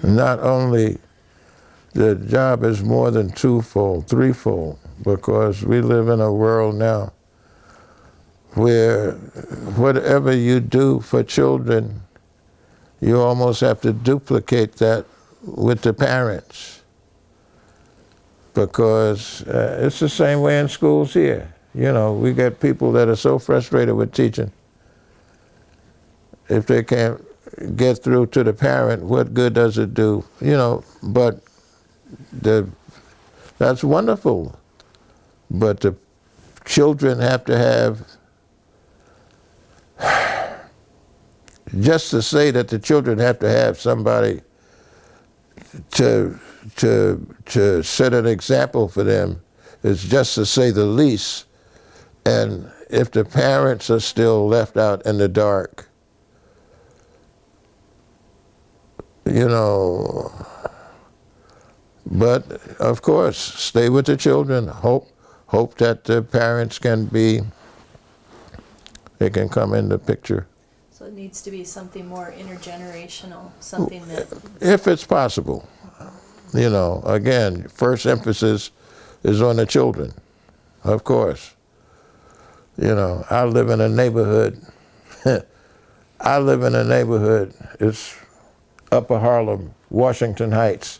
Not only the job is more than twofold, threefold, because we live in a world now where whatever you do for children, you almost have to duplicate that with the parents, because it's the same way in schools here. You know, we get people that are so frustrated with teaching. If they can't get through to the parent, what good does it do? You know, but that's wonderful. But the children have to have, just to say that the children have to have somebody to set an example for them is just to say the least. And if the parents are still left out in the dark, you know, but of course, stay with the children. Hope that the parents can come in the picture. So it needs to be something more intergenerational, something that... If it's possible. You know, again, first emphasis is on the children, of course. You know, I live in a neighborhood, it's Upper Harlem, Washington Heights.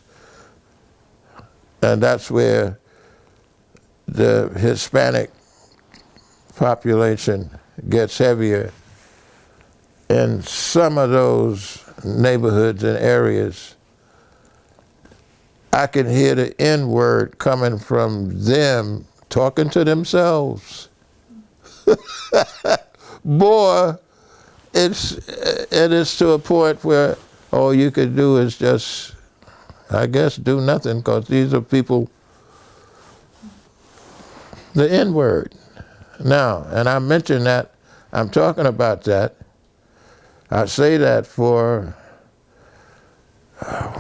And that's where the Hispanic population gets heavier. In some of those neighborhoods and areas, I can hear the N-word coming from them talking to themselves. Boy, it is to a point where all you can do is just, I guess, do nothing, because these are people, the N-word. Now, and I mentioned that, I'm talking about that. I say that for,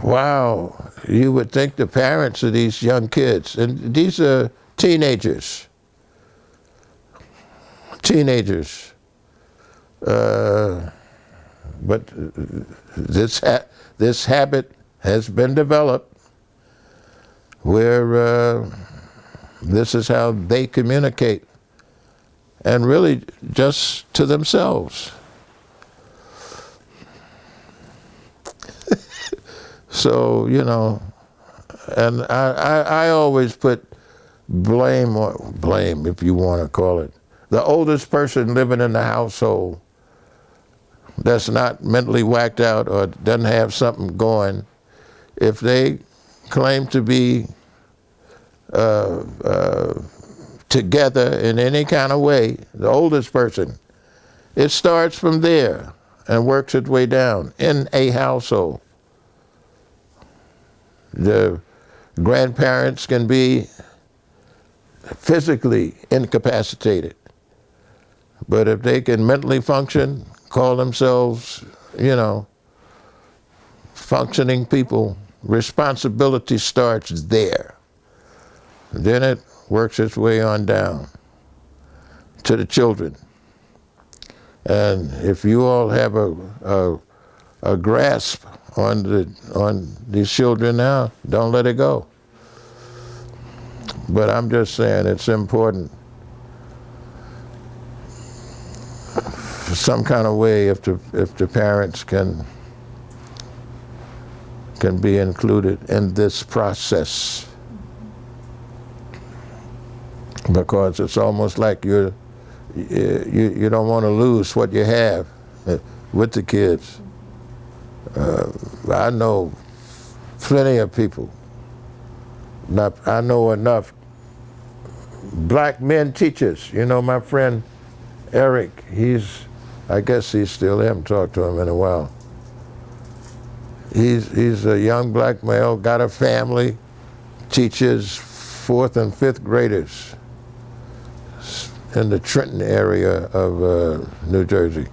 wow, you would think the parents of these young kids, and these are teenagers, but this habit has been developed where this is how they communicate, and really just to themselves. So, you know, and I always put blame, if you want to call it, the oldest person living in the household that's not mentally whacked out or doesn't have something going. If they claim to be together in any kind of way, the oldest person, it starts from there and works its way down in a household. The grandparents can be physically incapacitated, but if they can mentally function, call themselves, you know, functioning people, responsibility starts there. Then it works its way on down to the children. And if you all have a grasp on these children now, don't let it go. But I'm just saying it's important, some kind of way, if the parents can be included in this process, because it's almost like you don't want to lose what you have with the kids. I know plenty of people. I know enough black men teachers. You know, my friend Eric, I guess he's still there. I haven't talked to him in a while. He's a young black male, got a family, teaches 4th and 5th graders in the Trenton area of New Jersey.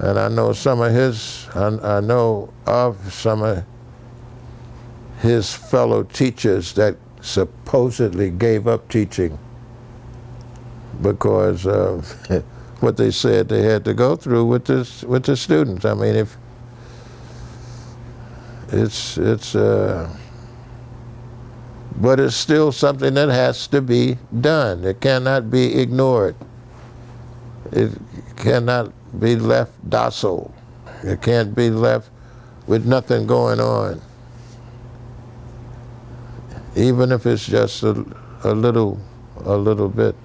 And I know some of I know of some of his fellow teachers that supposedly gave up teaching because of what they said they had to go through with the students. I mean, but it's still something that has to be done. It cannot be ignored. It cannot be left docile. It can't be left with nothing going on. Even if it's just a little bit.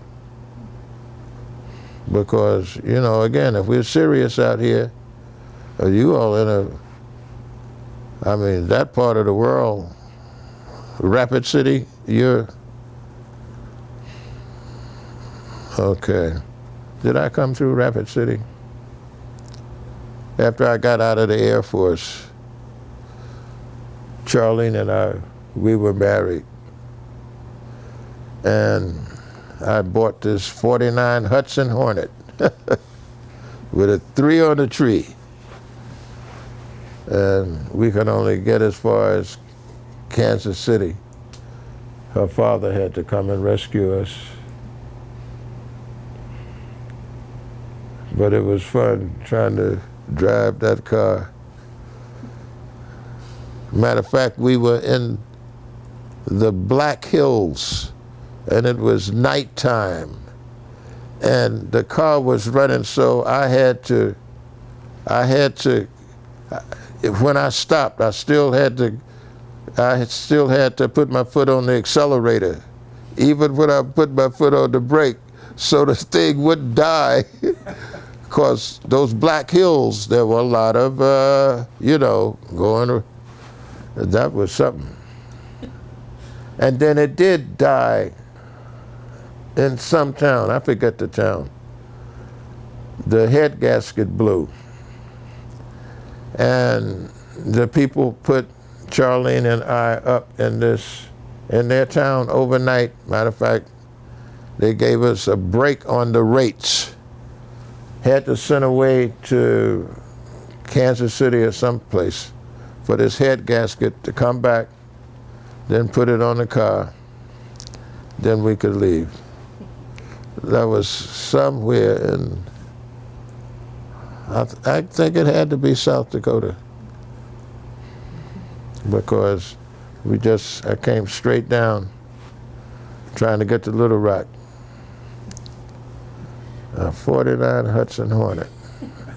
Because, you know, again, if we're serious out here, you all I mean, that part of the world, Rapid City, okay. Did I come through Rapid City? After I got out of the Air Force, Charlene and we were married. And I bought this 49 Hudson Hornet with a 3 on the tree. And we could only get as far as Kansas City. Her father had to come and rescue us. But it was fun trying to drive that car. Matter of fact, we were in the Black Hills, and it was nighttime. And the car was running, so I had to, when I stopped, I still had to put my foot on the accelerator, even when I put my foot on the brake, so the thing wouldn't die. Because those Black Hills, there were a lot of, you know, that was something. And then it did die in some town, I forget the town. The head gasket blew. And the people put Charlene and I up in their town overnight. Matter of fact, they gave us a break on the rates. Had to send away to Kansas City or someplace for this head gasket to come back, then put it on the car, then we could leave. That was somewhere in, I think it had to be South Dakota, because I came straight down trying to get to Little Rock. A 49 Hudson Hornet.